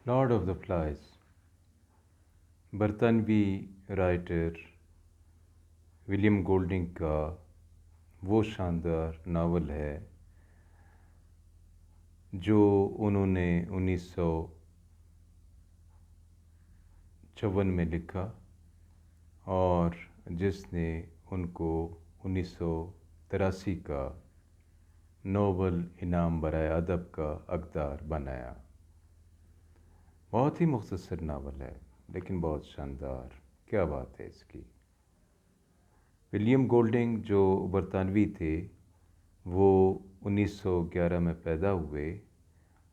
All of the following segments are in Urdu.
لارڈ آف دا فلائز برطانوی رائٹر ولیم گولڈنگ کا وہ شاندار ناول ہے جو انہوں نے 1954 میں لکھا اور جس نے ان کو 1983 کا نوبل انعام برائے ادب کا حقدار بنایا۔ بہت ہی مختصر ناول ہے لیکن بہت شاندار، کیا بات ہے اس کی۔ ولیم گولڈنگ جو برطانوی تھے وہ 1911 میں پیدا ہوئے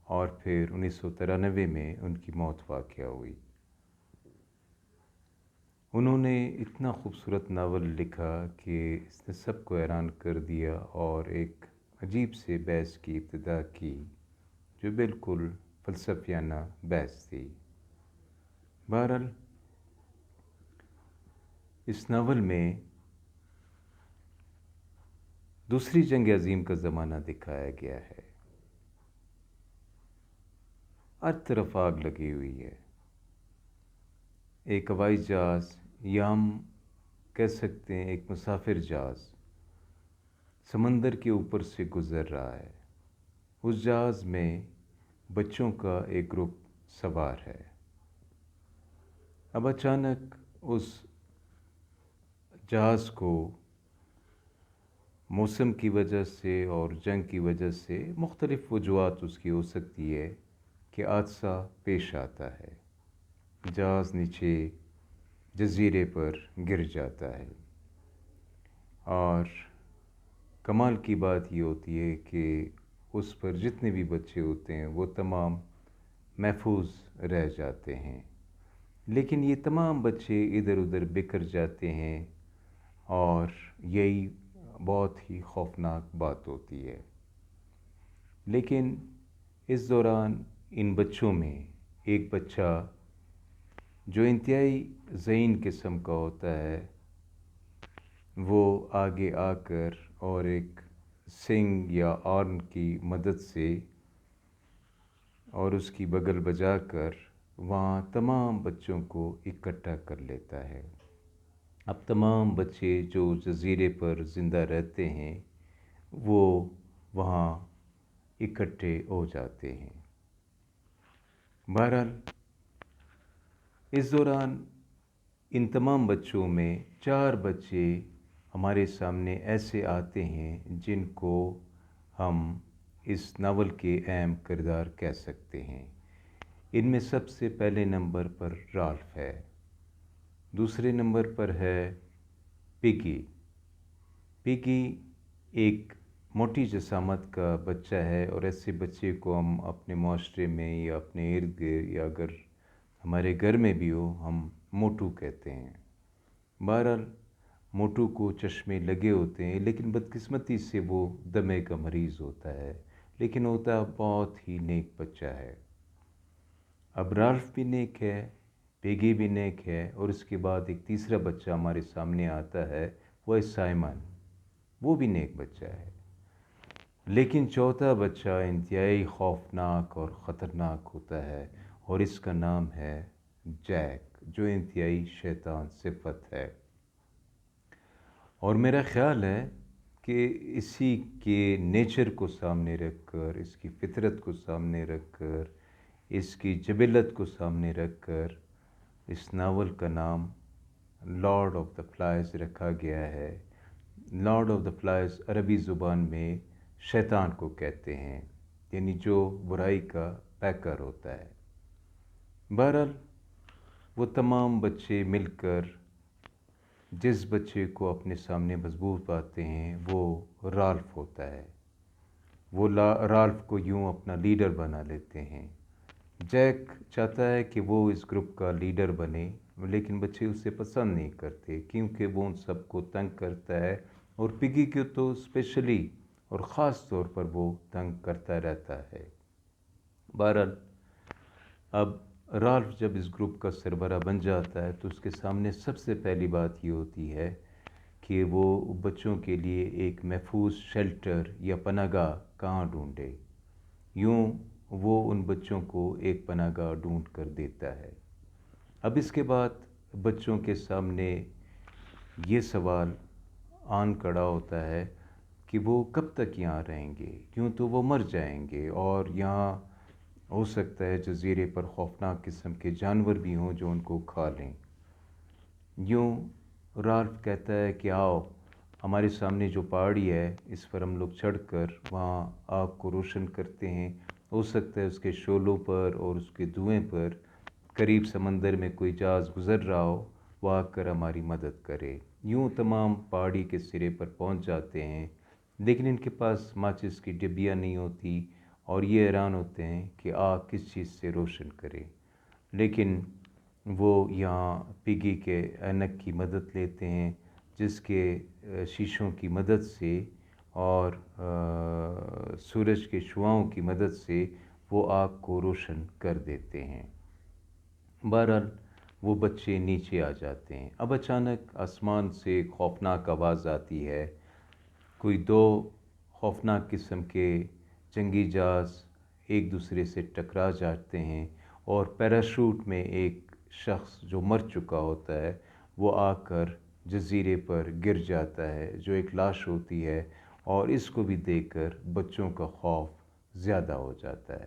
اور پھر 1993 میں ان کی موت واقع ہوئی۔ انہوں نے اتنا خوبصورت ناول لکھا کہ اس نے سب کو حیران کر دیا اور ایک عجیب سے بحث کی ابتدا کی جو بالکل فلسفیانہ بحث تھی۔ بہرحال اس ناول میں دوسری جنگ عظیم کا زمانہ دکھایا گیا ہے۔ ہر طرف آگ لگی ہوئی ہے۔ ایک ہوائی جہاز یا ہم کہہ سکتے ہیں ایک مسافر جہاز سمندر کے اوپر سے گزر رہا ہے۔ اس جہاز میں بچوں کا ایک گروپ سوار ہے۔ اب اچانک اس جہاز کو موسم کی وجہ سے اور جنگ کی وجہ سے مختلف وجوہات اس کی ہو سکتی ہے کہ حادثہ پیش آتا ہے، جہاز نیچے جزیرے پر گر جاتا ہے۔ اور کمال کی بات یہ ہوتی ہے کہ اس پر جتنے بھی بچے ہوتے ہیں وہ تمام محفوظ رہ جاتے ہیں، لیکن یہ تمام بچے ادھر ادھر بکھر جاتے ہیں اور یہی بہت ہی خوفناک بات ہوتی ہے۔ لیکن اس دوران ان بچوں میں ایک بچہ جو انتہائی ذہین قسم کا ہوتا ہے وہ آگے آ کر اور ایک سنگ یا آرن کی مدد سے اور اس کی بغل بجا کر وہاں تمام بچوں کو اکٹھا کر لیتا ہے۔ اب تمام بچے جو جزیرے پر زندہ رہتے ہیں وہ وہاں اکٹھے ہو جاتے ہیں۔ بہرحال اس دوران ان تمام بچوں میں 4 بچے ہمارے سامنے ایسے آتے ہیں جن کو ہم اس ناول کے اہم کردار کہہ سکتے ہیں۔ ان میں سب سے پہلے نمبر پر رالف ہے، دوسرے نمبر پر ہے پگی۔ پگی ایک موٹی جسامت کا بچہ ہے اور ایسے بچے کو ہم اپنے معاشرے میں یا اپنے ارد گرد یا اگر ہمارے گھر میں بھی ہو ہم موٹو کہتے ہیں۔ بہرحال موٹو کو چشمے لگے ہوتے ہیں لیکن بدقسمتی سے وہ دمے کا مریض ہوتا ہے، لیکن ہوتا بہت ہی نیک بچہ ہے۔ اب رالف بھی نیک ہے، پیگی بھی نیک ہے اور اس کے بعد ایک تیسرا بچہ ہمارے سامنے آتا ہے، وہ ہے سائمن، وہ بھی نیک بچہ ہے۔ لیکن چوتھا بچہ انتہائی خوفناک اور خطرناک ہوتا ہے اور اس کا نام ہے جیک، جو انتہائی شیطان صفت ہے۔ اور میرا خیال ہے کہ اسی کے نیچر کو سامنے رکھ کر، اس کی فطرت کو سامنے رکھ کر، اس کی جبلت کو سامنے رکھ کر اس ناول کا نام لارڈ آف دا فلائز رکھا گیا ہے۔ لارڈ آف دا فلائز عربی زبان میں شیطان کو کہتے ہیں، یعنی جو برائی کا پیکر ہوتا ہے۔ بہرحال وہ تمام بچے مل کر جس بچے کو اپنے سامنے مضبوط پاتے ہیں وہ رالف ہوتا ہے۔ وہ رالف کو یوں اپنا لیڈر بنا لیتے ہیں۔ جیک چاہتا ہے کہ وہ اس گروپ کا لیڈر بنے لیکن بچے اسے پسند نہیں کرتے کیونکہ وہ ان سب کو تنگ کرتا ہے اور پگی کو تو اسپیشلی اور خاص طور پر وہ تنگ کرتا رہتا ہے۔ بہرحال اب رالف جب اس گروپ کا سربراہ بن جاتا ہے تو اس کے سامنے سب سے پہلی بات یہ ہوتی ہے کہ وہ بچوں کے لیے ایک محفوظ شیلٹر یا پناہ گاہ کہاں ڈھونڈے۔ یوں وہ ان بچوں کو ایک پناہ گاہ ڈھونڈ کر دیتا ہے۔ اب اس کے بعد بچوں کے سامنے یہ سوال آن کھڑا ہوتا ہے کہ وہ کب تک یہاں رہیں گے، کیوں تو وہ مر جائیں گے، اور یہاں ہو سکتا ہے جزیرے پر خوفناک قسم کے جانور بھی ہوں جو ان کو کھا لیں۔ یوں رالف کہتا ہے کہ آؤ ہمارے سامنے جو پہاڑی ہے اس پر ہم لوگ چڑھ کر وہاں آگ کو روشن کرتے ہیں، ہو سکتا ہے اس کے شعلوں پر اور اس کے دھوئیں پر قریب سمندر میں کوئی جہاز گزر رہا ہو، وہ آ کر ہماری مدد کرے۔ یوں تمام پہاڑی کے سرے پر پہنچ جاتے ہیں، لیکن ان کے پاس ماچس کی ڈبیاں نہیں ہوتی اور یہ حیران ہوتے ہیں کہ آگ کس چیز سے روشن کرے۔ لیکن وہ یہاں پگی کے اینک کی مدد لیتے ہیں، جس کے شیشوں کی مدد سے اور سورج کے شعاؤں کی مدد سے وہ آگ کو روشن کر دیتے ہیں۔ بہرحال وہ بچے نیچے آ جاتے ہیں۔ اب اچانک آسمان سے خوفناک آواز آتی ہے، کوئی دو خوفناک قسم کے جنگی جہاز ایک دوسرے سے ٹکرا جاتے ہیں، اور پیراشوٹ میں ایک شخص جو مر چکا ہوتا ہے وہ آ کر جزیرے پر گر جاتا ہے، جو ایک لاش ہوتی ہے، اور اس کو بھی دیکھ کر بچوں کا خوف زیادہ ہو جاتا ہے۔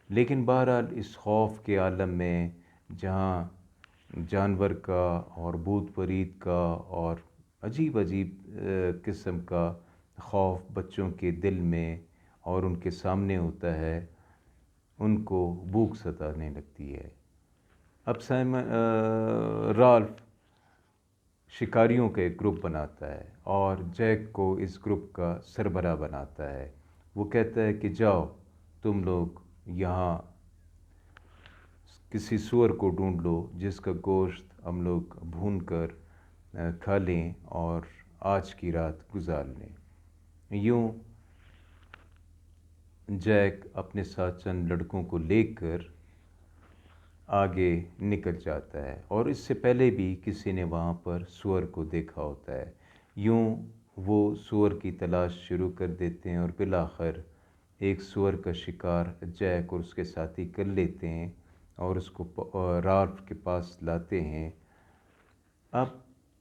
لیکن بہرحال اس خوف کے عالم میں، جہاں جانور کا اور بھوت پریت کا اور عجیب عجیب قسم کا خوف بچوں کے دل میں اور ان کے سامنے ہوتا ہے، ان کو بھوک ستانے لگتی ہے۔ اب رالف شکاریوں کا ایک گروپ بناتا ہے اور جیک کو اس گروپ کا سربراہ بناتا ہے۔ وہ کہتا ہے کہ جاؤ تم لوگ یہاں کسی سور کو ڈھونڈ لو جس کا گوشت ہم لوگ بھون کر کھا لیں اور آج کی رات گزار لیں۔ یوں جیک اپنے ساتھ چند لڑکوں کو لے کر آگے نکل جاتا ہے، اور اس سے پہلے بھی کسی نے وہاں پر سور کو دیکھا ہوتا ہے۔ یوں وہ سور کی تلاش شروع کر دیتے ہیں اور بالآخر ایک سور کا شکار جیک اور اس کے ساتھی کر لیتے ہیں اور اس کو رالف کے پاس لاتے ہیں۔ اب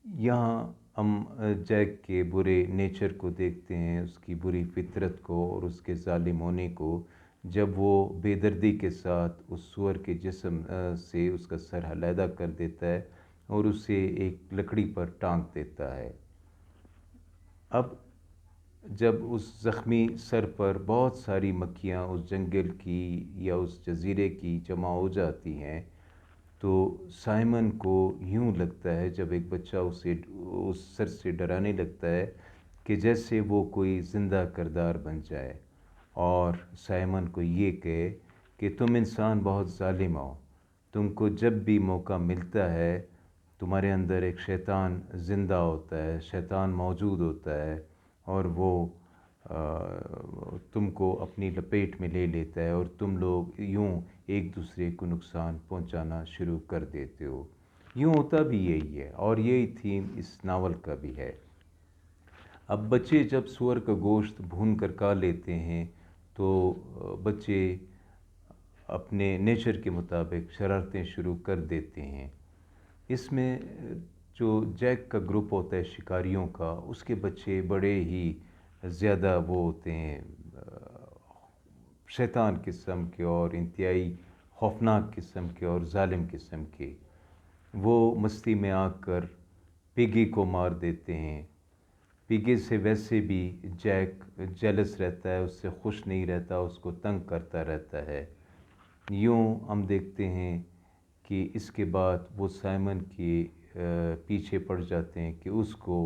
یہاں ہم جیک کے برے نیچر کو دیکھتے ہیں، اس کی بری فطرت کو اور اس کے ظالم ہونے کو، جب وہ بے دردی کے ساتھ اس سور کے جسم سے اس کا سر علیحدہ کر دیتا ہے اور اسے ایک لکڑی پر ٹانگ دیتا ہے۔ اب جب اس زخمی سر پر بہت ساری مکھیاں اس جنگل کی یا اس جزیرے کی جمع ہو جاتی ہیں، تو سائمن کو یوں لگتا ہے، جب ایک بچہ اسے اس سر سے ڈرانے لگتا ہے، کہ جیسے وہ کوئی زندہ کردار بن جائے اور سائمن کو یہ کہے کہ تم انسان بہت ظالم ہو، تم کو جب بھی موقع ملتا ہے تمہارے اندر ایک شیطان زندہ ہوتا ہے، شیطان موجود ہوتا ہے، اور وہ تم کو اپنی لپیٹ میں لے لیتا ہے اور تم لوگ یوں ایک دوسرے کو نقصان پہنچانا شروع کر دیتے ہو۔ یوں ہوتا بھی یہی ہے، اور یہی تھیم اس ناول کا بھی ہے۔ اب بچے جب سور کا گوشت بھون کر کھا لیتے ہیں تو بچے اپنے نیچر کے مطابق شرارتیں شروع کر دیتے ہیں۔ اس میں جو جیک کا گروپ ہوتا ہے شکاریوں کا، اس کے بچے بڑے ہی زیادہ وہ ہوتے ہیں، شیطان قسم کے اور انتہائی خوفناک قسم کے اور ظالم قسم کے۔ وہ مستی میں آ کر پگی کو مار دیتے ہیں۔ پگی سے ویسے بھی جیک جیلس رہتا ہے، اس سے خوش نہیں رہتا، اس کو تنگ کرتا رہتا ہے۔ یوں ہم دیکھتے ہیں کہ اس کے بعد وہ سائمن کے پیچھے پڑ جاتے ہیں کہ اس کو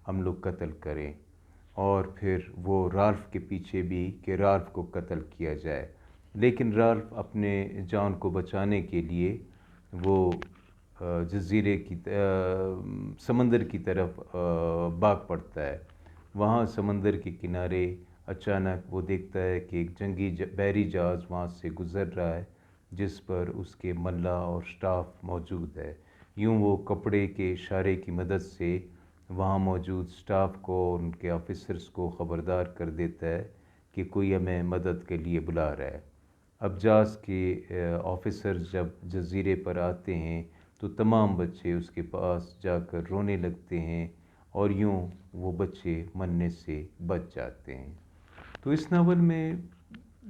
ہم لوگ قتل کریں، اور پھر وہ رالف کے پیچھے بھی کہ رالف کو قتل کیا جائے۔ لیکن رالف اپنے جان کو بچانے کے لیے وہ جزیرے کی سمندر کی طرف بھاگ پڑتا ہے۔ وہاں سمندر کے کنارے اچانک وہ دیکھتا ہے کہ ایک جنگی بحری جہاز وہاں سے گزر رہا ہے، جس پر اس کے ملا اور سٹاف موجود ہے۔ یوں وہ کپڑے کے اشارے کی مدد سے وہاں موجود سٹاف کو اور ان کے آفیسرز کو خبردار کر دیتا ہے کہ کوئی ہمیں مدد کے لیے بلا رہا ہے۔ اب جاز کے آفیسرز جب جزیرے پر آتے ہیں تو تمام بچے اس کے پاس جا کر رونے لگتے ہیں اور یوں وہ بچے مرنے سے بچ جاتے ہیں۔ تو اس ناول میں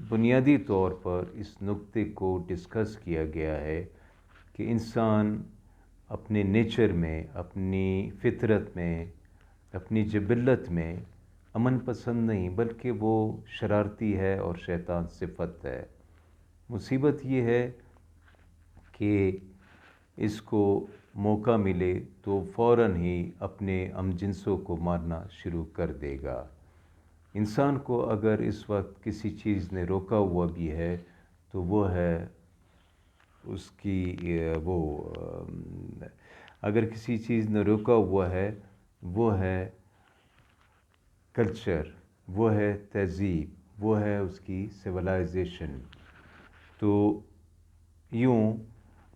بنیادی طور پر اس نقطے کو ڈسکس کیا گیا ہے کہ انسان اپنے نیچر میں، اپنی فطرت میں، اپنی جبلت میں امن پسند نہیں، بلکہ وہ شرارتی ہے اور شیطان صفت ہے۔ مصیبت یہ ہے کہ اس کو موقع ملے تو فوراً ہی اپنے ہم جنسوں کو مارنا شروع کر دے گا۔ انسان کو اگر اس وقت کسی چیز نے روکا ہوا بھی ہے تو وہ ہے اس کی اگر کسی چیز نے روکا ہوا ہے وہ ہے کلچر، وہ ہے تہذیب، وہ ہے اس کی سویلائزیشن۔ تو یوں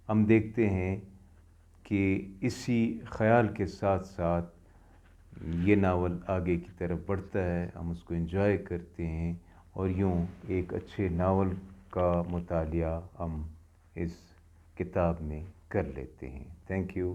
ہم دیکھتے ہیں کہ اسی خیال کے ساتھ ساتھ یہ ناول آگے کی طرف بڑھتا ہے، ہم اس کو انجوائے کرتے ہیں اور یوں ایک اچھے ناول کا مطالعہ ہم اس کتاب میں کر لیتے ہیں۔ Thank you.